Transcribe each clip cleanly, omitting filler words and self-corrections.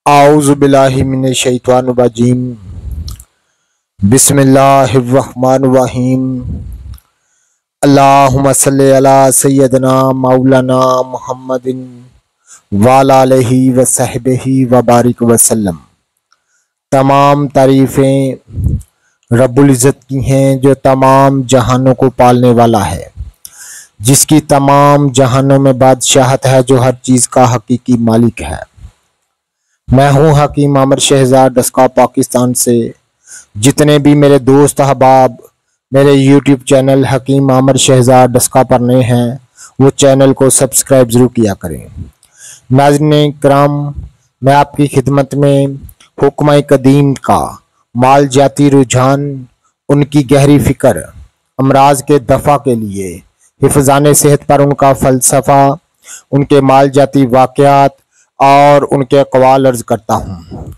आऊज़ु बिल्लाहि मिनश शैतानिर रजीम। बिस्मिल्लाहिर्रहमानिर्रहीम। अल्लाहुम्मा सल्लि अला सय्यदना मौलाना मुहम्मदिन वाला अलैहि व सहबिही व बारिक वसल्लम। तमाम तारीफ़ें रब्बुल इज़्ज़त की हैं जो तमाम जहानों को पालने वाला है, जिसकी तमाम जहानों में बादशाहत है, जो हर चीज़ का हकीकी मालिक है। मैं हूँ हकीम आमिर शहजाद डस्का पाकिस्तान से। जितने भी मेरे दोस्त अहबाब मेरे यूट्यूब चैनल हकीम आमिर शहजाद डस्का पर नए हैं, वो चैनल को सब्सक्राइब ज़रूर किया करें। नाज़रीन किराम, मैं आपकी खिदमत में हुक्म कदीम का माल जाती रुझान, उनकी गहरी फ़िक्र, अमराज के दफ़ा के लिए हिफ़्ज़ान सेहत पर उनका फ़लसफ़ा, उनके माल जाती वाक़यात और उनके अक़वाल अर्ज़ करता हूँ।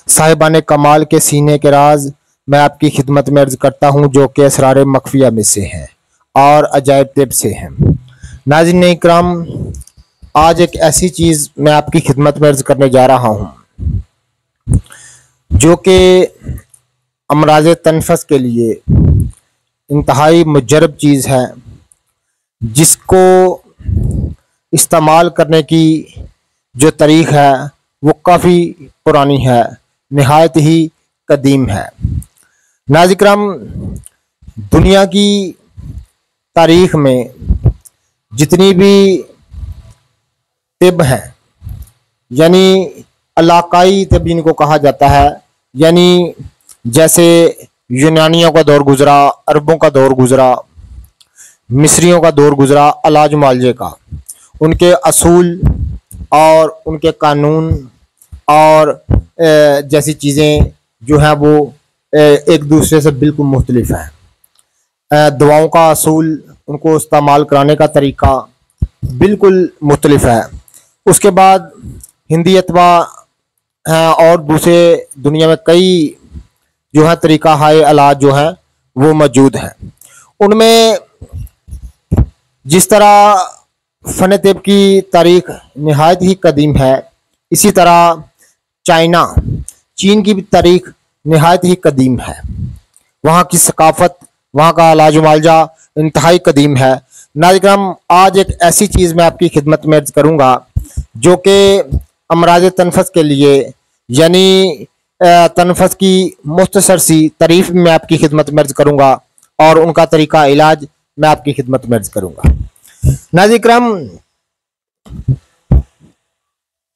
साहिबान कमाल के सीने के राज मैं आपकी खिदमत में अर्ज़ करता हूँ, जो कि असरार मख्फिया में से हैं और अजायब तिब से हैं। नाज़रीन इकराम, आज एक ऐसी चीज़ मैं आपकी खिदमत में अर्ज़ करने जा रहा हूँ जो कि अमराज तनफ़स के लिए इंतहाई मुजरब चीज़ है, जिसको इस्तेमाल करने की जो तारीख़ है वो काफ़ी पुरानी है, नहायत ही कदीम है। नाज़िक्राम, दुनिया की तारीख़ में जितनी भी तिब हैं, यानी इलाकाई तिब इनको कहा जाता है, यानी जैसे यूनानियों का दौर गुज़रा, अरबों का दौर गुज़रा, मिस्रियों का दौर गुज़रा, इलाज मुआलजे का, उनके असूल और उनके कानून और जैसी चीज़ें जो हैं वो एक दूसरे से बिल्कुल मुख्तलिफ हैं। दवाओं का असूल, उनको इस्तेमाल कराने का तरीका बिल्कुल मुख्तलिफ है। उसके बाद हिंदी अथवा हैं और दूसरे दुनिया में कई जो है तरीका हाय इलाज जो हैं वो मौजूद हैं। उनमें जिस तरह फ़न तिब की तारीख़ नहायत ही कदीम है, इसी तरह चीन की भी तारीख़ नहायत ही कदीम है। वहाँ की सकाफ़त, वहाँ का इलाज मुआलजा इंतहाई कदीम है। नाज़रीन, आज एक ऐसी चीज़ मैं आपकी खिदमत में अर्ज़ करूँगा जो कि अमराज तनफ़स के लिए, यानी तनफ़स की मुख्तसर सी तारीफ़ मैं आपकी खिदमत में अर्ज़ करूँगा और उनका तरीका इलाज मैं आपकी खिदमत में अर्ज़ करूँगा। नाज़रीन,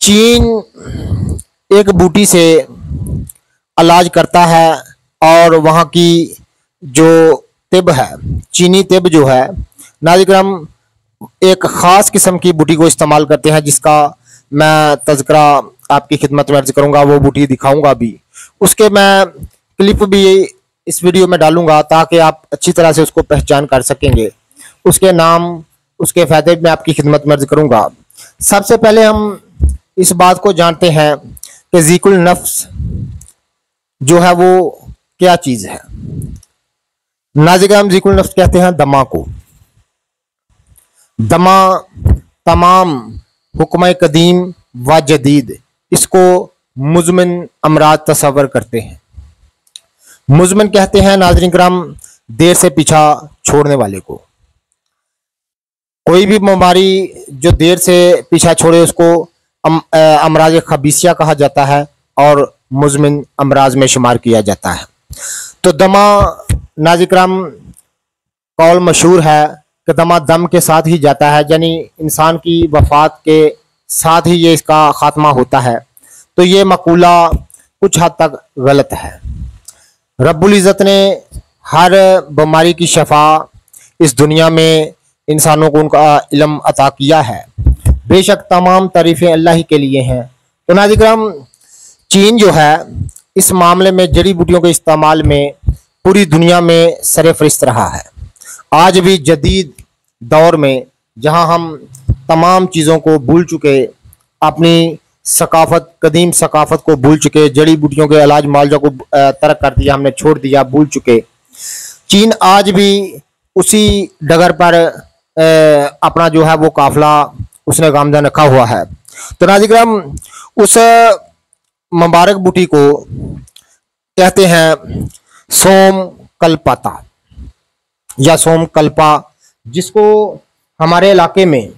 चीन एक बूटी से इलाज करता है और वहाँ की जो तिब है, चीनी तिब जो है, नाज़रीन एक ख़ास किस्म की बूटी को इस्तेमाल करते हैं, जिसका मैं तज़किरा आपकी खिदमत में अर्ज़ करूँगा, वो बूटी दिखाऊँगा भी। उसके मैं क्लिप भी इस वीडियो में डालूँगा ताकि आप अच्छी तरह से उसको पहचान कर सकेंगे। उसके नाम, उसके फ़ायदे मैं आपकी खिदमत में अर्ज़ करूँगा। सबसे पहले हम इस बात को जानते हैं कि ज़ीकुल नफ्स जो है वो क्या चीज़ है। नाज़रीन, ज़ीकुल नफ्स कहते हैं दमा को। दमा तमाम हुक्म कदीम व जदीद इसको मुज़मिन अमराज तस्वर करते हैं। मुज़मिन कहते हैं नाज़रीन किराम देर से पीछा छोड़ने वाले को। कोई भी बीमारी जो देर से पीछा छोड़े उसको अमराज खबीसिया कहा जाता है और मुज़मिन अमराज में शुमार किया जाता है। तो दमा नाज़रीन कौल मशहूर है कि दमा दम के साथ ही जाता है, यानी इंसान की वफ़ात के साथ ही ये इसका ख़ात्मा होता है। तो ये मकूला कुछ हद तक गलत है। रब्बुल इज़्ज़त ने हर बीमारी की शफा इस दुनिया में इंसानों को उनका इल्म अता किया है। बेशक तमाम तारीफ़ें अल्लाह ही के लिए हैं। तो नाज़रीन, चीन जो है इस मामले में जड़ी बूटियों के इस्तेमाल में पूरी दुनिया में सरफ़हरिस्त रहा है। आज भी जदीद दौर में जहां हम तमाम चीज़ों को भूल चुके, अपनी सकाफ़त, कदीम सकाफ़त को भूल चुके, जड़ी बूटियों के इलाज मुआलजा को तर्क कर दिया, हमने छोड़ दिया, भूल चुके, चीन आज भी उसी डगर पर अपना जो है वो काफ़िला उसने गामज़न रखा हुआ है। तो नाज़रीन, उस मुबारक बूटी को कहते हैं सोम कलपाता या सोम कल्पा, जिसको हमारे इलाके में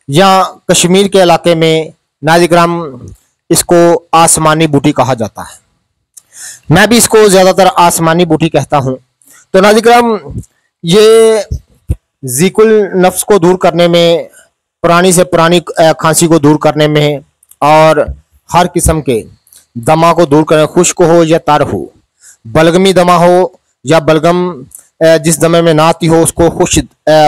या कश्मीर के इलाके में नाजिग्राम इसको आसमानी बूटी कहा जाता है। मैं भी इसको ज़्यादातर आसमानी बूटी कहता हूँ। तो नाजिग्राम ये ज़िकुल नफ्स को दूर करने में, पुरानी से पुरानी खांसी को दूर करने में और हर किस्म के दमा को दूर करने, खुश्क हो या तर हो, बलगमी दमा हो या बलगम जिस दमे में ना आती हो उसको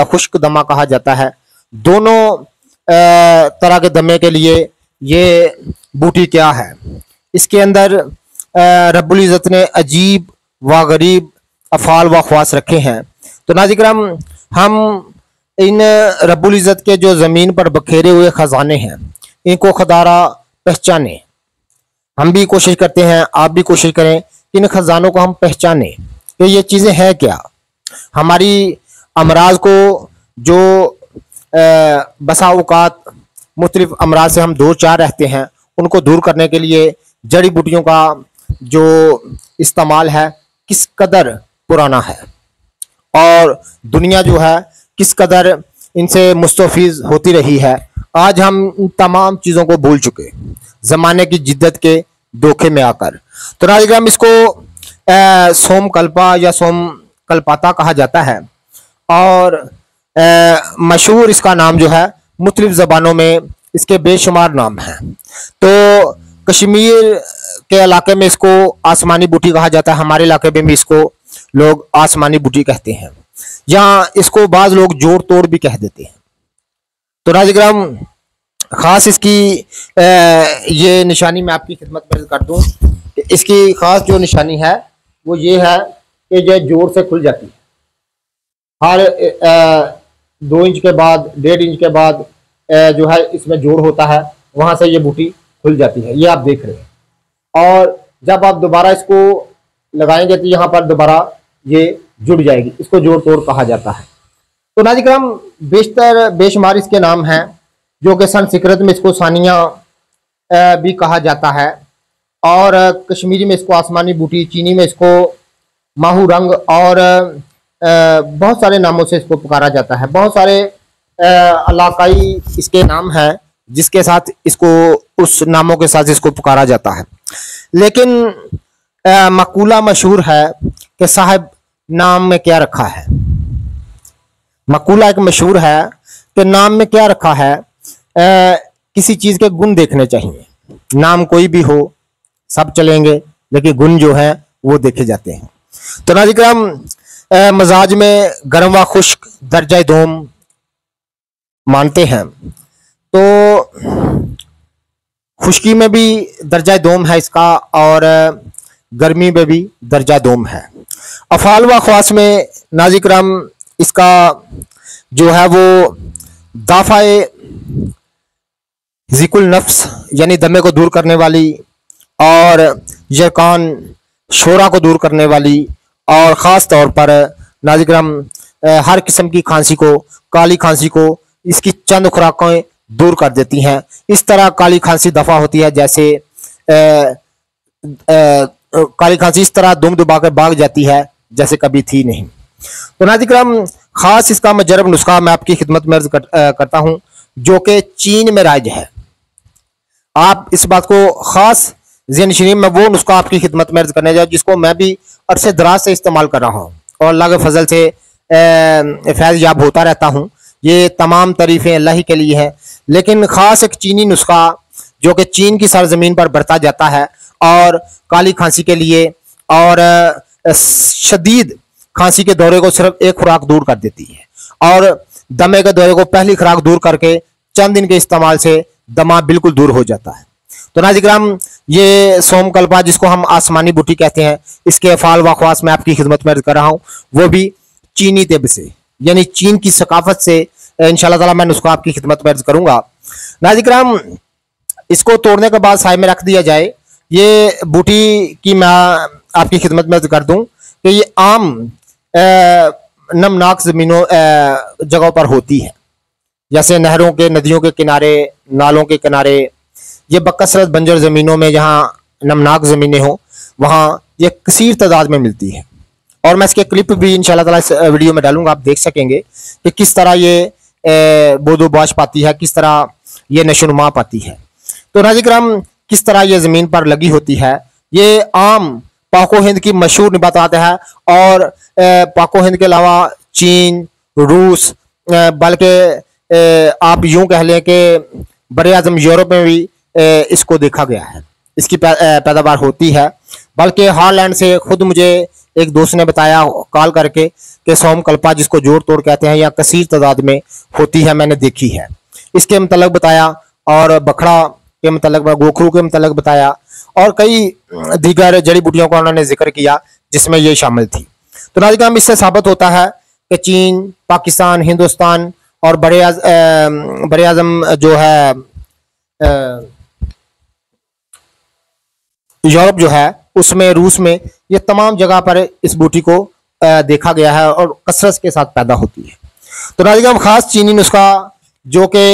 खुश्क दमा कहा जाता है। दोनों तरह के दमे के लिए ये बूटी क्या है, इसके अंदर रब्बुल इज़्ज़त ने अजीब व गरीब अफ़ाल व ख्वास रखे हैं। तो नाज़िक्राम, हम इन रब्बुल इज़्ज़त के जो ज़मीन पर बखेरे हुए ख़जाने हैं इनको खुदारा पहचाने। हम भी कोशिश करते हैं, आप भी कोशिश करें कि इन ख़जानों को हम पहचाने कि ये चीज़ें हैं क्या। हमारी अमराज को जो बसा औकात मुख्तलिफ अमराज से हम दो चार रहते हैं, उनको दूर करने के लिए जड़ी बूटियों का जो इस्तेमाल है किस कदर पुराना है और दुनिया जो है किस कदर इनसे मुस्तफ़ीज़ होती रही है। आज हम इन तमाम चीज़ों को भूल चुके ज़माने की जिद्दत के धोखे में आकर। तो नाज़िक्राम, इसको सोम कल्पा या सोम कल्पाता कहा जाता है और मशहूर इसका नाम जो है मुख्तलिफ ज़बानों में इसके बेशुमार नाम हैं। तो कश्मीर के इलाके में इसको आसमानी बूटी कहा जाता है, हमारे इलाके में भी इसको लोग आसमानी बूटी कहते हैं, या इसको बाज़ लोग जोड़ तोड़ भी कह देते हैं। तो नाज़िक्राम, ख़ास इसकी ये निशानी मैं आपकी खिदमत में कर दूँ कि इसकी ख़ास जो निशानी है वो ये है कि ये जोड़ से खुल जाती है। हर 2 इंच के बाद, 1.5 इंच के बाद जो है इसमें जोड़ होता है, वहाँ से ये बूटी खुल जाती है, ये आप देख रहे हैं। और जब आप दोबारा इसको लगाएंगे तो यहाँ पर दोबारा ये जुड़ जाएगी, इसको जोड़ तोड़ कहा जाता है। तो नाज़िक्राम, बेशतर बेशुमार इसके नाम हैं, जो कि संस्कृत में इसको सानिया भी कहा जाता है और कश्मीरी में इसको आसमानी बूटी, चीनी में इसको माहू रंग और बहुत सारे नामों से इसको पुकारा जाता है। बहुत सारे इलाकाई इसके नाम हैं जिसके साथ इसको, उस नामों के साथ इसको पुकारा जाता है। लेकिन मकूला मशहूर है कि साहब नाम में क्या रखा है। मकूला एक मशहूर है कि नाम में क्या रखा है। किसी चीज़ के गुण देखने चाहिए, नाम कोई भी हो सब चलेंगे, लेकिन गुण जो है वो देखे जाते हैं। तो नाज़िक्राम, मजाज में गर्म व खुश्क दर्जा दोम मानते हैं, तो खुश्की में भी दर्जा दोम है इसका और गर्मी में भी दर्जा दोम है। अफ़ाल व ख्वास में नाज़िक्राम इसका जो है वो दाफ़ाए ज़िकुल नफ्स यानी दमे को दूर करने वाली और यकान शोरा को दूर करने वाली और ख़ास तौर पर नाज़िक्राम हर किस्म की खांसी को, काली खांसी को इसकी चंद खुराकें दूर कर देती हैं। इस तरह काली खांसी दफ़ा होती है, जैसे काली खांसी इस तरह दुम दुबा कर भाग जाती है जैसे कभी थी नहीं। तो नाज़िक्राम, ख़ास इसका मजरब नुस्खा मैं आपकी खिदमत में अर्ज़ करता हूँ, जो कि चीन में राज है। आप इस बात को ख़ास ज़हन में वो नुस्खा आपकी खिदमत में अर्ज़ करने जाए जिसको मैं भी अरसे दराज से इस्तेमाल कर रहा हूँ और अल्लाह के फजल से फैज़ याब होता रहता हूँ। ये तमाम तारीफ़ें अल्लाह ही के लिए हैं। लेकिन ख़ास एक चीनी नुस्खा जो कि चीन की सरज़मीन पर बरता जाता है और काली खांसी के लिए और शदीद खांसी के दौरे को सिर्फ एक खुराक दूर कर देती है और दमे के दौरे को पहली खुराक दूर करके चंद दिन के इस्तेमाल से दमा बिल्कुल दूर हो जाता है। तो नाज़िक्राम, ये सोम कल्पा जिसको हम आसमानी बूटी कहते हैं, इसके अफ़ाल व ख्वास में आपकी खिदमत में अर्ज़ कर रहा हूँ, वो भी चीनी तिब से यानी चीन की सकाफत से इंशाअल्लाह ताला मैं उसको आपकी खिदमत में अर्ज़ करूँगा। नाज़िक्राम, इसको तोड़ने के बाद साए में रख दिया जाए। ये बूटी की मैं आपकी खिदमत में अर्ज़ कर दूँ कि ये आम नमनाक ज़मीनों जगहों पर होती है, जैसे नहरों के, नदियों के किनारे, नालों के किनारे, ये बकसरत बंजर ज़मीनों में जहाँ नमनाक ज़मीनें हों वहाँ ये कसीर तादाद में मिलती है। और मैं इसके क्लिप भी इंशाल्लाह ताला इस वीडियो में डालूंगा, आप देख सकेंगे कि किस तरह ये बोदोबाश पाती है, किस तरह ये नशोनुमा पाती है। तो नाज़रीन किराम किस तरह ये ज़मीन पर लगी होती है, ये आम पाको हिंद की मशहूर नबातात है। और पाको हिंद के अलावा चीन, रूस, बल्कि आप यूं कह लें कि बड़े आज़म यूरोप में भी इसको देखा गया है, इसकी पैदावार होती है। बल्कि हालैंड से खुद मुझे एक दोस्त ने बताया कॉल करके कि सोमकल्पा जिसको जोड़ तोड़ कहते हैं या कसीर तादाद में होती है, मैंने देखी है। इसके मतलब बताया और बखड़ा के मतलब, गोखरू के मतलब बताया और कई दीगर जड़ी बूटियों का उन्होंने जिक्र किया जिसमें ये शामिल थी। तो नाज़रीन इससे साबित होता है कि चीन, पाकिस्तान, हिंदुस्तान और बड़े आज़म जो है यूरोप जो है उसमें, रूस में, ये तमाम जगह पर इस बूटी को देखा गया है और कसरत के साथ पैदा होती है। तो नाज़रीन खास चीनी नुस्खा जो कि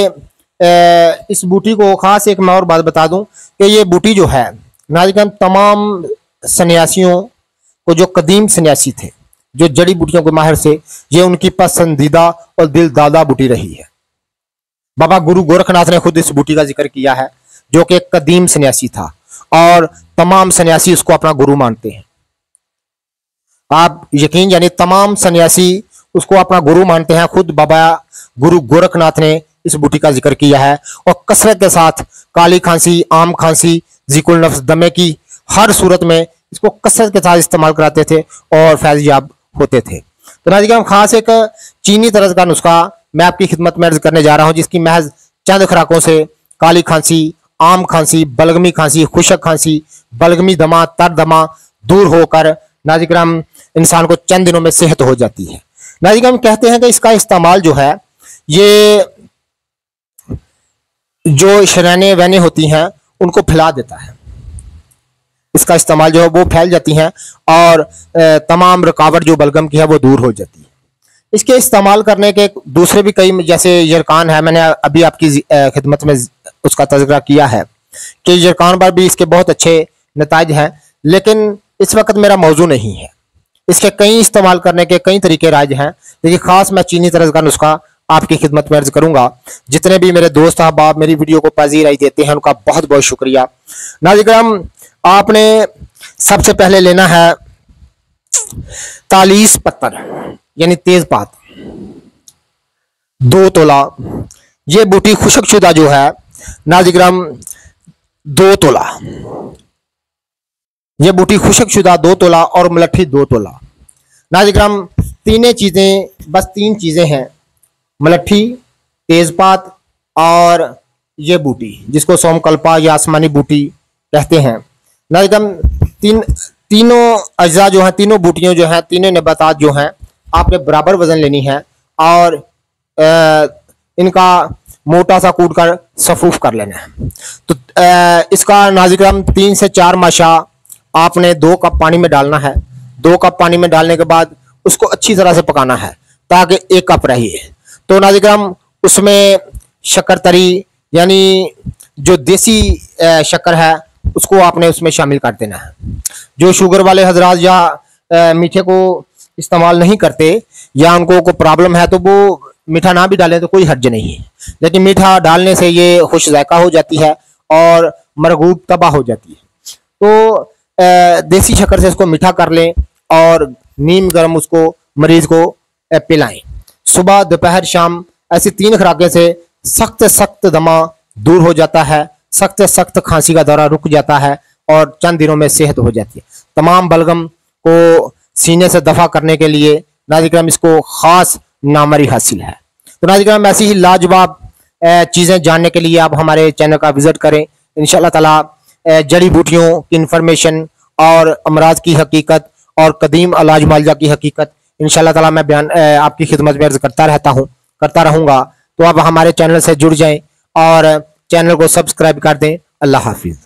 इस बूटी को खास एक मैं और बात बता दूं कि ये बूटी जो है नाज़रीन तमाम सन्यासियों को, जो कदीम सन्यासी थे, जो जड़ी बूटियों के माहिर से, ये उनकी पसंदीदा और दिल दादा बूटी रही है। बाबा गुरु गोरखनाथ ने खुद इस बूटी का जिक्र किया है, जो कि एक कदीम सन्यासी था और तमाम सन्यासी उसको अपना गुरु मानते हैं। आप यकीन यानी तमाम सन्यासी उसको अपना गुरु मानते हैं। खुद बाबा गुरु गोरखनाथ ने इस बूटी का जिक्र किया है और कसरत के साथ काली खांसी, आम खांसी, ज़िकुल नफ्स, दमे की हर सूरत में इसको कसरत के साथ इस्तेमाल कराते थे और फैज़याब होते थे। तो नाज़रीन खास एक चीनी तरज का नुस्खा मैं आपकी खिदमत में अर्ज करने जा रहा हूं, जिसकी महज चंद खुराकों से काली खांसी, आम खांसी, बलगमी खांसी, खुशक खांसी, बलगमी दमा, तर दमा दूर होकर नाज़रीन इंसान को चंद दिनों में सेहत हो जाती है। नाज़रीन कहते हैं कि इसका इस्तेमाल जो है, ये जो शरैने वैने होती हैं उनको फैला देता है। इसका इस्तेमाल जो है वो फैल जाती हैं और तमाम रुकावट जो बलगम की है वो दूर हो जाती है। इसके इस्तेमाल करने के दूसरे भी कई, जैसे यरकान है, मैंने अभी आपकी खिदमत में उसका तज़किरा किया है कि यरकान पर भी इसके बहुत अच्छे नताइज हैं, लेकिन इस वक्त मेरा मौजू नहीं है। इसके कई इस्तेमाल करने के कई तरीके राज हैं, लेकिन खास मैं चीनी तरज का नुस्खा आपकी खिदमत में अर्ज करूंगा। जितने भी मेरे दोस्त अहबाब मेरी वीडियो को पजीराई देते हैं उनका बहुत बहुत शुक्रिया। नाज़रीन आपने सबसे पहले लेना है तालीस पत्तर यानी तेजपात 2 तोला। ये बूटी खुशकशुदा जो है नाज़रीन 2 तोला, ये बूटी खुशकशुदा 2 तोला और मलट्ठी 2 तोला। नाज़रीन तीन चीज़ें हैं, मलट्ठी, तेजपात और ये बूटी जिसको सोमकल्पा या आसमानी बूटी कहते हैं। नाज़रीन तीनों अज्जा जो हैं, तीनों बूटियाँ जो हैं, तीनों नबातात जो हैं, आपने बराबर वजन लेनी है और इनका मोटा सा कूट कर सफूफ कर लेना है। तो इसका नाज़रीन 3 से 4 माशा आपने 2 कप पानी में डालना है। 2 कप पानी में डालने के बाद उसको अच्छी तरह से पकाना है ताकि 1 कप रहे। तो नाज़रीन उसमें शक्कर तरी यानी जो देसी शक्कर है उसको आपने उसमें शामिल कर देना है। जो शुगर वाले हजरात या मीठे को इस्तेमाल नहीं करते या उनको कोई प्रॉब्लम है तो वो मीठा ना भी डालें तो कोई हर्ज नहीं है, लेकिन मीठा डालने से ये खुश जायका हो जाती है और मरगूब तबाह हो जाती है। तो देसी शक्कर से इसको मीठा कर लें और नीम गर्म उसको मरीज को पिलाएं। सुबह, दोपहर, शाम ऐसी 3 खुराकें से सख्त दमा दूर हो जाता है, सख्त खांसी का दौरा रुक जाता है और चंद दिनों में सेहत हो जाती है। तमाम बलगम को सीने से दफा करने के लिए नाज़रीन इसको खास नामरी हासिल है। तो नाज़रीन ऐसी ही लाजवाब चीज़ें जानने के लिए आप हमारे चैनल का विजिट करें। इंशाअल्लाह ताला जड़ी बूटियों की इंफॉर्मेशन और अमराज की हकीकत और कदीम इलाज मालजा की हकीकत इंशाअल्लाह ताला मैं बयान आपकी खिदमत में अर्ज करता रहूँगा। तो आप हमारे चैनल से जुड़ जाएं और चैनल को सब्सक्राइब कर दें। अल्लाह हाफिज़।